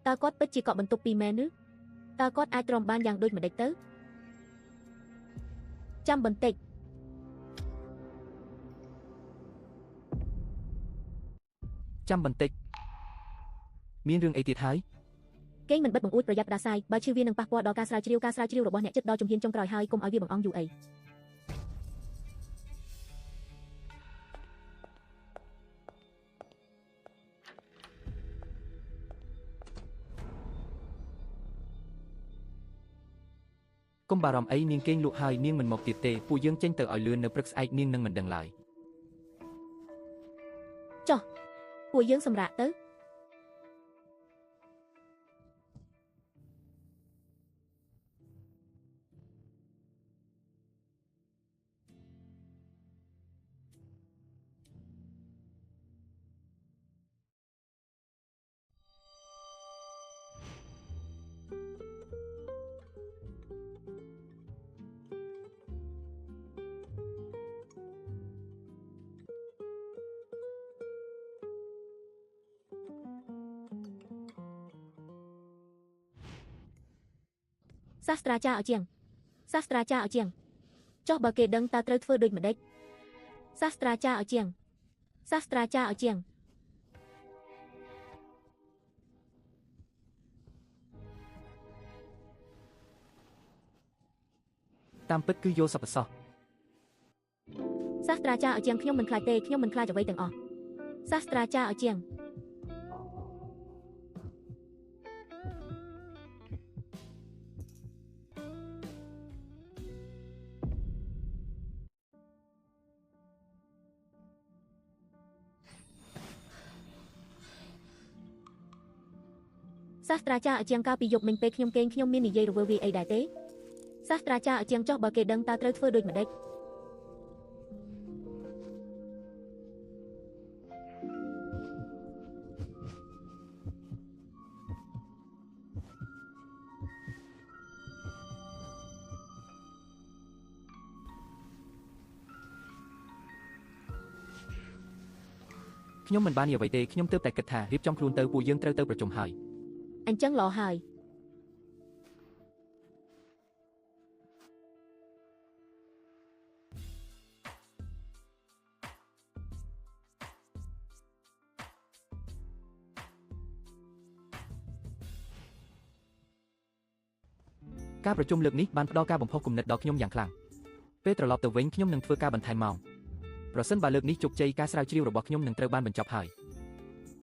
តើគាត់ពិតជាកក់បន្ទប់ពីមែនឬតើគាត់អាចទ្រាំបានយ៉ាងដូចម្តេចទៅចាំបន្តិចមានរឿងអីទៀតហើយគេងមិនបិទបង្អួចប្រយ័ត្នផ្ដាសាយបើឈឺវានឹងប៉ះពាល់ដល់ការស្រាវជ្រាវរបស់អ្នកចិត្តដល់ជំហានចុងក្រោយហើយកុំឲ្យវាបង្អង់យូរអីកុំបារម្ភអីនាងគេងលក់ហើយនាងមិនមកទៀតទេពួកយើងចេញទៅឲ្យលឿននៅព្រឹកស្អែកនាងនឹងមិនដឹងឡើយចុះពួកយើងសម្រាកទៅសាស្ត្រាចារ្យឲ្យជាងចុះបើគេដឹងតើត្រូវធ្វើដូចម្តេចសាស្ត្រាចារ្យឲ្យជាងតាមពិតគឺយកសពសោះសាស្ត្រាចារ្យឲ្យជាងខ្ញុំមិនខ្លាចទេខ្ញុំមិនខ្លាចអ្វីទាំងអស់សាស្ត្រាចារ្យឲ្យជាងសាស្ត្រាចារ្យឲ្យជាងកាលពីយប់មិញពេលខ្ញុំគេងខ្ញុំមាននិយាយរវើវាយអីដែរទេសាស្ត្រាចារ្យឲ្យជាងចុះបើគេដឹងតើត្រូវធ្វើដូចម្តេចខ្ញុំមិនបាននិយាយអ្វីទេខ្ញុំទើបតែគិតថារៀបចំខ្លួនទៅពួកយើងត្រូវទៅប្រជុំហើយអញ្ចឹងល្អហើយការប្រជុំលើកនេះបានផ្ដល់ការបំផុសគំនិតដល់ខ្ញុំយ៉ាងខ្លាំងពេលត្រឡប់ទៅវិញខ្ញុំនឹងធ្វើការបន្ថែមម៉ោងប្រសិនបើលើកនេះជោគជ័យការស្រាវជ្រាវរបស់ខ្ញុំនឹងត្រូវបានបញ្ចប់ហើយ